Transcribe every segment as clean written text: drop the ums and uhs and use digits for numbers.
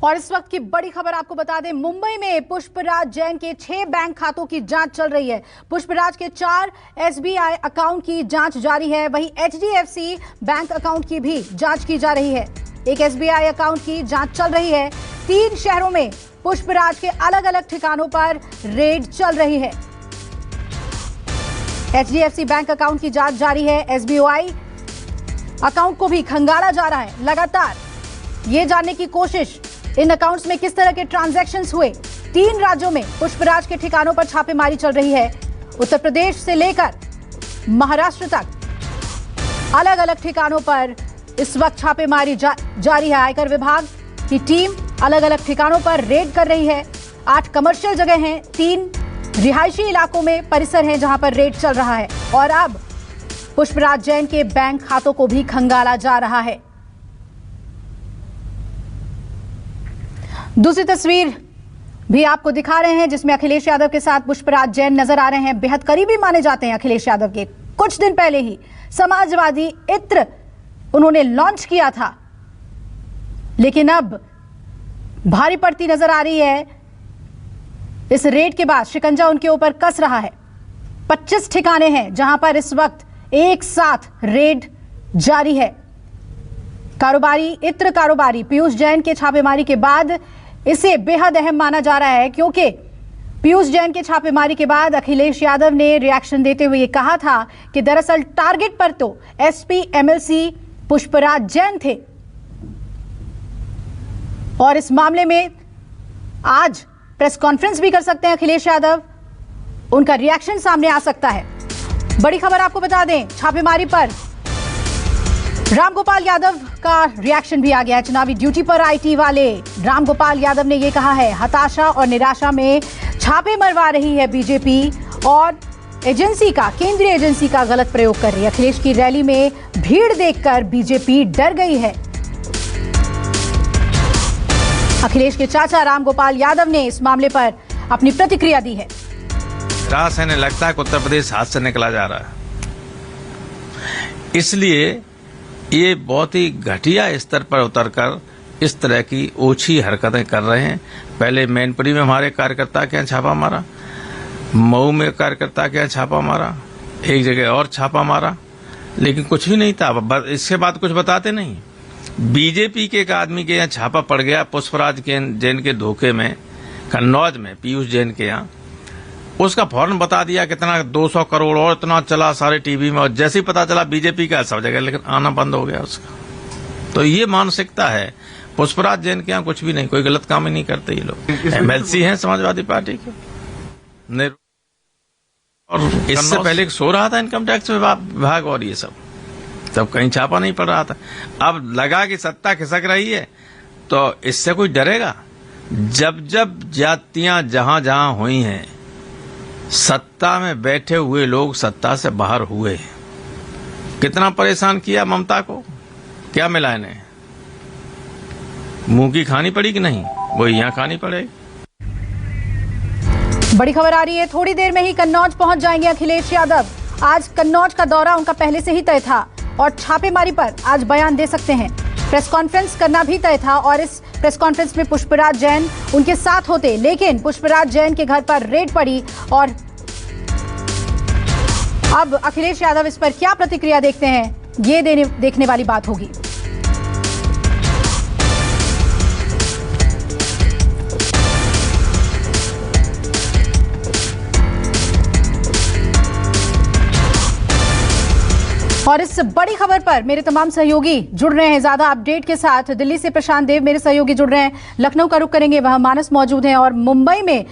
और इस वक्त की बड़ी खबर आपको बता दें, मुंबई में पुष्पराज जैन के 6 बैंक खातों की जांच चल रही है। पुष्पराज के 4 SBI अकाउंट की जांच जारी है, वहीं HDFC बैंक अकाउंट की भी जांच की जा रही है। एक SBI अकाउंट की जांच चल रही है। 3 शहरों में पुष्पराज के अलग अलग ठिकानों पर रेड चल रही है। HDFC बैंक अकाउंट की जांच जारी है। SBI अकाउंट को भी खंगाला जा रहा है। लगातार ये जानने की कोशिश इन अकाउंट्स में किस तरह के ट्रांजैक्शंस हुए। 3 राज्यों में पुष्पराज के ठिकानों पर छापेमारी चल रही है। उत्तर प्रदेश से लेकर महाराष्ट्र तक अलग अलग ठिकानों पर इस वक्त छापेमारी जारी है। आयकर विभाग की टीम अलग अलग ठिकानों पर रेड कर रही है। 8 कमर्शियल जगह हैं, 3 रिहायशी इलाकों में परिसर हैं जहां पर रेड चल रहा है। और अब पुष्पराज जैन के बैंक खातों को भी खंगाला जा रहा है। दूसरी तस्वीर भी आपको दिखा रहे हैं जिसमें अखिलेश यादव के साथ पुष्पराज जैन नजर आ रहे हैं। बेहद करीबी माने जाते हैं अखिलेश यादव के। कुछ दिन पहले ही समाजवादी इत्र उन्होंने लॉन्च किया था, लेकिन अब भारी पड़ती नजर आ रही है। इस रेड के बाद शिकंजा उनके ऊपर कस रहा है। 25 ठिकाने हैं जहां पर इस वक्त एक साथ रेड जारी है। इत्र कारोबारी पीयूष जैन के छापेमारी के बाद इसे बेहद अहम माना जा रहा है, क्योंकि पीयूष जैन के छापेमारी के बाद अखिलेश यादव ने रिएक्शन देते हुए कहा था कि दरअसल टारगेट पर तो SP MLC पुष्पराज जैन थे। और इस मामले में आज प्रेस कॉन्फ्रेंस भी कर सकते हैं अखिलेश यादव। उनका रिएक्शन सामने आ सकता है। बड़ी खबर आपको बता दें, छापेमारी पर रामगोपाल यादव का रिएक्शन भी आ गया है। चुनावी ड्यूटी पर IT वाले रामगोपाल यादव ने यह कहा है, हताशा और निराशा में छापे मरवा रही है बीजेपी और केंद्रीय एजेंसी का गलत प्रयोग कर रही है। अखिलेश की रैली में भीड़ देखकर बीजेपी डर गई है। अखिलेश के चाचा रामगोपाल यादव ने इस मामले पर अपनी प्रतिक्रिया दी है। रास है, लगता है कि उत्तर प्रदेश हाथ से निकला जा रहा है, इसलिए ये बहुत ही घटिया स्तर पर उतरकर इस तरह की ओछी हरकतें कर रहे हैं। पहले मैनपुरी में हमारे कार्यकर्ता के यहाँ छापा मारा, मऊ में कार्यकर्ता के यहाँ छापा मारा, एक जगह और छापा मारा, लेकिन कुछ भी नहीं था। इसके बाद कुछ बताते नहीं। बीजेपी के एक आदमी के यहाँ छापा पड़ गया पुष्पराज जैन के धोखे में, कन्नौज में पीयूष जैन के यहाँ। उसका फौरन बता दिया कितना 200 करोड़ और इतना चला सारे टीवी में, और जैसे ही पता चला बीजेपी का सब जगह, लेकिन आना बंद हो गया उसका। तो ये मानसिकता है। पुष्पराज जैन के यहाँ कुछ भी नहीं, कोई गलत काम ही नहीं करते ये लोग। MLC हैं समाजवादी पार्टी के। और इससे पहले सो रहा था इनकम टैक्स विभाग और ये सब, तब कहीं छापा नहीं पड़ रहा था। अब लगा कि सत्ता खिसक रही है तो इससे कोई डरेगा? जब जब जातियां जहां जहां हुई हैं, सत्ता में बैठे हुए लोग सत्ता से बाहर हुए। कितना परेशान किया ममता को, क्या मिला इन्हें? मुंह की खानी पड़ी कि नहीं, वो यहाँ खानी पड़ेगी। बड़ी खबर आ रही है, थोड़ी देर में ही कन्नौज पहुंच जाएंगे अखिलेश यादव। आज कन्नौज का दौरा उनका पहले से ही तय था और छापेमारी पर आज बयान दे सकते हैं। प्रेस कॉन्फ्रेंस करना भी तय था और इस प्रेस कॉन्फ्रेंस में पुष्पराज जैन उनके साथ होते, लेकिन पुष्पराज जैन के घर पर रेड पड़ी। और अब अखिलेश यादव इस पर क्या प्रतिक्रिया देखते हैं, ये देखने वाली बात होगी। और इस बड़ी खबर पर मेरे तमाम सहयोगी जुड़ रहे हैं ज्यादा अपडेट के साथ। दिल्ली से प्रशांत देव मेरे सहयोगी जुड़ रहे हैं, लखनऊ का रुख करेंगे, वहां मानस मौजूद हैं, और मुंबई में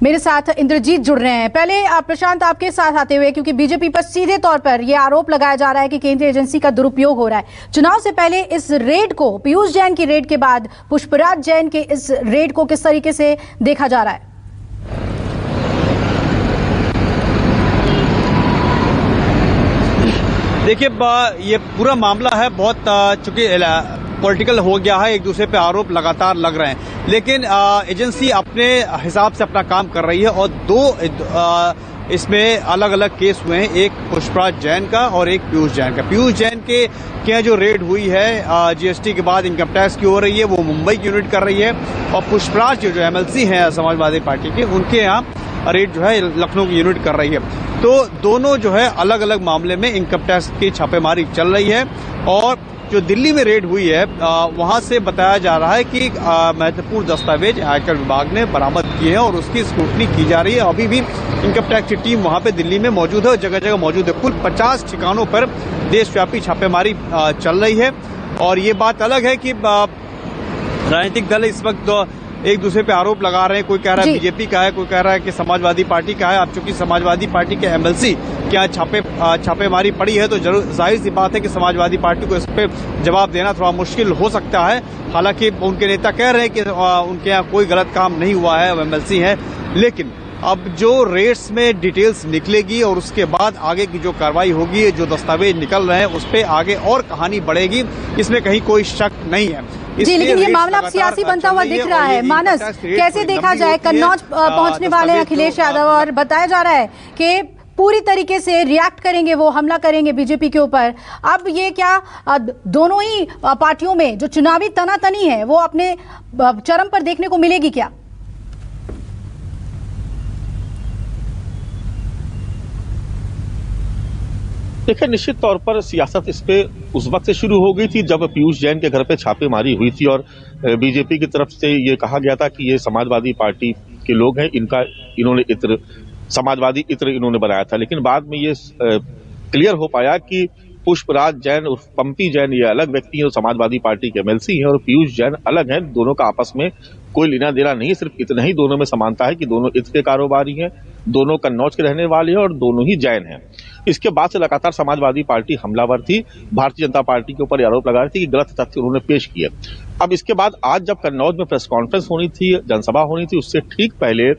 मेरे साथ इंद्रजीत जुड़ रहे हैं। पहले प्रशांत आपके साथ आते हुए, क्योंकि बीजेपी पर सीधे तौर पर यह आरोप लगाया जा रहा है कि केंद्रीय एजेंसी का दुरुपयोग हो रहा है। चुनाव से पहले इस रेड को, पीयूष जैन की रेड के बाद पुष्पराज जैन के इस रेड को किस तरीके से देखा जा रहा है? देखिए, ये पूरा मामला है बहुत, चूंकि पॉलिटिकल हो गया है, एक दूसरे पे आरोप लगातार लग रहे हैं, लेकिन एजेंसी अपने हिसाब से अपना काम कर रही है। और 2 इसमें अलग अलग केस हुए हैं, एक पुष्पराज जैन का और एक पीयूष जैन का। पीयूष जैन के क्या जो रेड हुई है जीएसटी के बाद इनकम टैक्स की हो रही है, वो मुंबई की यूनिट कर रही है, और पुष्पराज जो एमएलसी हैं समाजवादी पार्टी के, उनके यहाँ रेड जो है लखनऊ की यूनिट कर रही है। तो दोनों जो है अलग अलग मामले में इनकम टैक्स की छापेमारी चल रही है। और जो दिल्ली में रेड हुई है वहां से बताया जा रहा है कि महत्वपूर्ण दस्तावेज आयकर विभाग ने बरामद किए हैं और उसकी स्क्रूटनी की जा रही है। अभी भी इनकम टैक्स की टीम वहां पे दिल्ली में मौजूद है और जगह जगह मौजूद है। कुल 50 ठिकानों पर देशव्यापी छापेमारी चल रही है। और ये बात अलग है कि राजनीतिक दल इस वक्त एक दूसरे पे आरोप लगा रहे हैं। कोई कह रहा है बीजेपी का है, कोई कह रहा है कि समाजवादी पार्टी का है। अब चूंकि समाजवादी पार्टी के एमएलसी क्या छापेमारी पड़ी है, तो जरूर जाहिर सी बात है कि समाजवादी पार्टी को इस पे जवाब देना थोड़ा मुश्किल हो सकता है। हालांकि उनके नेता कह रहे हैं कि उनके यहाँ कोई गलत काम नहीं हुआ है, एमएलसी है। लेकिन अब जो रेट्स में डिटेल्स निकलेगी और उसके बाद आगे की जो कार्रवाई होगी, जो दस्तावेज निकल रहे हैं उस पर आगे और कहानी बढ़ेगी, इसमें कहीं कोई शक नहीं है। जी, लेकिन ये मामला अब सियासी बनता हुआ दिख रहा है। मानस, कैसे देखा जाए, कन्नौज पहुंचने वाले अखिलेश यादव और बताया जा रहा है कि पूरी तरीके से रिएक्ट करेंगे, वो हमला करेंगे बीजेपी के ऊपर। अब ये क्या दोनों ही पार्टियों में जो चुनावी तनातनी है वो अपने चरम पर देखने को मिलेगी क्या? देखिए, निश्चित तौर पर सियासत इस पे उस वक्त से शुरू हो गई थी जब पीयूष जैन के घर पे छापेमारी हुई थी और बीजेपी की तरफ से ये कहा गया था कि ये समाजवादी पार्टी के लोग हैं, इन्होंने इत्र, समाजवादी इत्र इन्होंने बनाया था। लेकिन बाद में ये क्लियर हो पाया कि पुष्पराज जैन और पंपी जैन ये अलग व्यक्ति हैं, समाजवादी पार्टी के एमएलसी हैं, और पीयूष जैन अलग हैं। दोनों का आपस में कोई लेना देना नहीं है। सिर्फ इतना ही दोनों में समानता है कि दोनों इत्र के कारोबारी हैं, दोनों कन्नौज के रहने वाले हैं और दोनों ही जैन हैं। इसके बाद से लगातार समाजवादी पार्टी हमलावर थी, भारतीय जनता पार्टी के ऊपर आरोप लगा रही थी कि गलत तथ्य उन्होंने पेश किए। अब इसके बाद आज जब कन्नौज में प्रेस कॉन्फ्रेंस होनी थी, जनसभा होनी थी, उससे ठीक पहले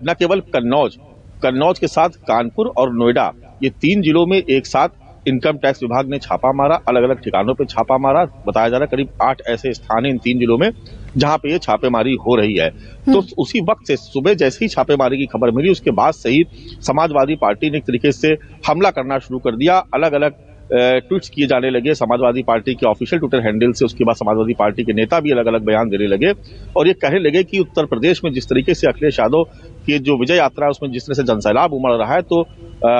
न केवल कन्नौज के साथ कानपुर और नोएडा, ये 3 जिलों में एक साथ इनकम टैक्स विभाग ने छापा मारा, अलग अलग ठिकानों पे छापा मारा। बताया जा रहा है करीब 8 ऐसे स्थान हैं इन 3 जिलों में जहां पे ये छापेमारी हो रही है। तो उसी वक्त से सुबह जैसे ही छापेमारी की खबर मिली, उसके बाद से ही समाजवादी पार्टी ने एक तरीके से हमला करना शुरू कर दिया। अलग अलग ट्वीट्स किए जाने लगे समाजवादी पार्टी के ऑफिशियल ट्विटर हैंडल से। उसके बाद समाजवादी पार्टी के नेता भी अलग अलग बयान देने लगे और ये कहने लगे कि उत्तर प्रदेश में जिस तरीके से अखिलेश यादव की जो विजय यात्रा है उसमें जिस तरह से जनसैलाब उमड़ रहा है, तो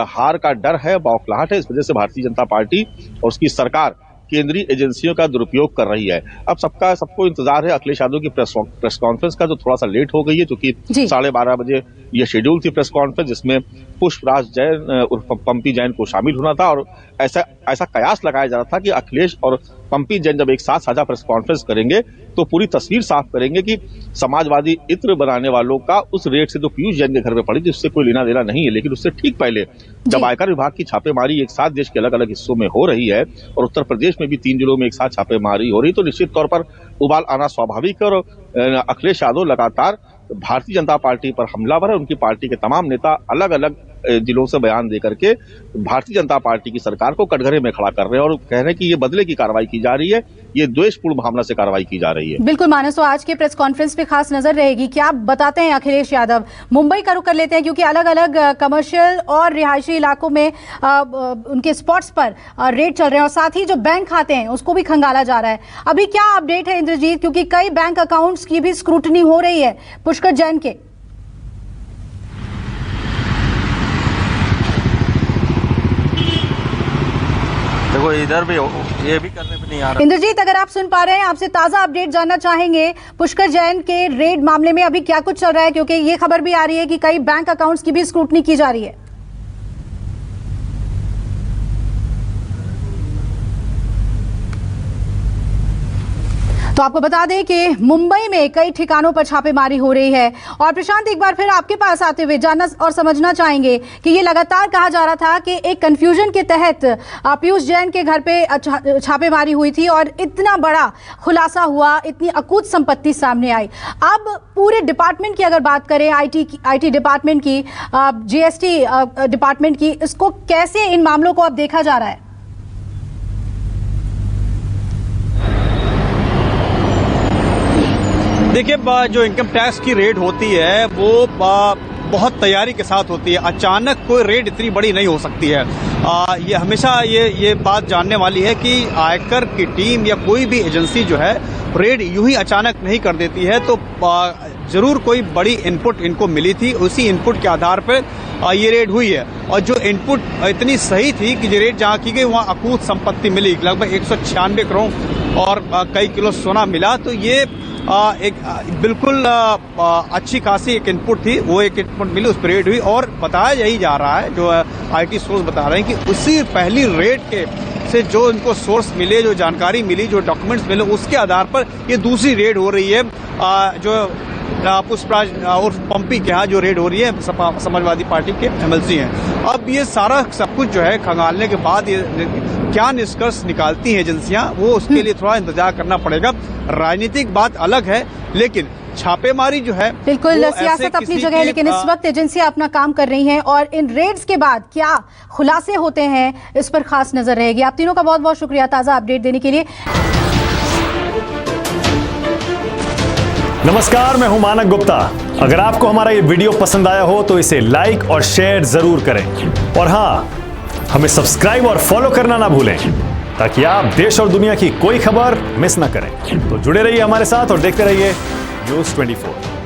हार का डर है, बौखलाहट है। इस वजह से भारतीय जनता पार्टी और उसकी सरकार केंद्रीय एजेंसियों का दुरुपयोग कर रही है। अब सबको इंतजार है अखिलेश यादव की प्रेस कॉन्फ्रेंस का, जो थोड़ा सा लेट हो गई है, क्योंकि 12:30 बजे ये शेड्यूल थी प्रेस कॉन्फ्रेंस, जिसमें पुष्पराज जैन उर्फ पंपी जैन को शामिल होना था। और ऐसा कयास लगाया जा रहा था कि अखिलेश और पंपी जैन जब एक साथ साझा प्रेस कॉन्फ्रेंस करेंगे तो पूरी तस्वीर साफ करेंगे कि समाजवादी इत्र बनाने वालों का उस रेट से जो पीयूष जैन के घर में पड़ी थी उससे कोई लेना देना नहीं है। लेकिन उससे ठीक पहले जब आयकर विभाग की छापेमारी एक साथ देश के अलग अलग हिस्सों में हो रही है और उत्तर प्रदेश में भी 3 जिलों में एक साथ छापेमारी हो रही, तो निश्चित तौर पर उबाल आना स्वाभाविक है। और अखिलेश यादव लगातार भारतीय जनता पार्टी पर हमलावर है। उनकी पार्टी के तमाम नेता अलग अलग जिलों से बयान दे करके भारतीय जनता पार्टी की सरकार को कटघरे में खड़ा कर रहे हैं और कह रहे हैं कि ये बदले की कार्रवाई की जा रही है, ये द्वेषपूर्ण भावना से कार्रवाई की जा रही है। बिल्कुल मानस, तो आज के प्रेस कॉन्फ्रेंस पे खास नजर रहेगी। क्या बताते हैं अखिलेश यादव? मुंबई का रुख कर लेते हैं क्योंकि अलग अलग कमर्शियल और रिहायशी इलाकों में उनके स्पॉट्स पर रेड चल रहे हैं और साथ ही जो बैंक खाते हैं उसको भी खंगाला जा रहा है। अभी क्या अपडेट है इंद्रजीत, क्योंकि कई बैंक अकाउंट्स की भी स्क्रूटनी हो रही है पुष्कर जैन के? देखो, इधर भी ये भी करने पे नहीं आ रहा। इंद्रजीत, अगर आप सुन पा रहे हैं, आपसे ताजा अपडेट जानना चाहेंगे पुष्कर जैन के रेड मामले में अभी क्या कुछ चल रहा है, क्योंकि ये खबर भी आ रही है कि कई बैंक अकाउंट्स की भी स्क्रूटनी की जा रही है। तो आपको बता दें कि मुंबई में कई ठिकानों पर छापेमारी हो रही है। और प्रशांत, एक बार फिर आपके पास आते हुए जानना और समझना चाहेंगे कि ये लगातार कहा जा रहा था कि एक कंफ्यूजन के तहत पीयूष जैन के घर पे छापेमारी हुई थी और इतना बड़ा खुलासा हुआ, इतनी अकूत संपत्ति सामने आई। अब पूरे डिपार्टमेंट की अगर बात करें, आईटी डिपार्टमेंट की, जीएसटी डिपार्टमेंट की, इसको कैसे इन मामलों को अब देखा जा रहा है? देखिए, जो इनकम टैक्स की रेड होती है वो बहुत तैयारी के साथ होती है। अचानक कोई रेड इतनी बड़ी नहीं हो सकती है। ये हमेशा ये बात जानने वाली है कि आयकर की टीम या कोई भी एजेंसी जो है रेड यूं ही अचानक नहीं कर देती है। तो जरूर कोई बड़ी इनपुट इनको मिली थी, उसी इनपुट के आधार पर ये रेड हुई है। और जो इनपुट इतनी सही थी कि जो रेड जहां की गई वहां अकूत संपत्ति मिली, लगभग 196 करोड़ और कई किलो सोना मिला। तो ये एक बिल्कुल अच्छी खासी एक इनपुट थी, वो एक इनपुट मिली, उस पर रेड हुई। और बताया यही जा रहा है, जो IT सोर्स बता रहे हैं कि उसी पहली रेड के से जो इनको सोर्स मिले, जो जानकारी मिली, जो डॉक्यूमेंट्स मिले, उसके आधार पर ये दूसरी रेड हो रही है। जो पुष्पराज और पंपी के यहाँ जो रेड हो रही है, समाजवादी पार्टी के MLC हैं। अब ये सारा सब कुछ जो है खंगालने के बाद ये क्या निष्कर्ष निकालती हैं एजेंसियां, वो उसके लिए थोड़ा इंतजार करना पड़ेगा। राजनीतिक बात अलग है, लेकिन छापेमारी जो है बिल्कुल सियासत अपनी जगह है, लेकिन इस वक्त एजेंसियां अपना काम कर रही हैं और इन रेड्स के बाद क्या खुलासे होते हैं इस पर खास नजर रहेगी। आप तीनों का बहुत बहुत शुक्रिया ताजा अपडेट देने के लिए। नमस्कार, मैं हूं मानक गुप्ता। अगर आपको हमारा ये वीडियो पसंद आया हो तो इसे लाइक और शेयर जरूर करें और हाँ, हमें सब्सक्राइब और फॉलो करना ना भूलें ताकि आप देश और दुनिया की कोई खबर मिस ना करें। तो जुड़े रहिए हमारे साथ और देखते रहिए News 24।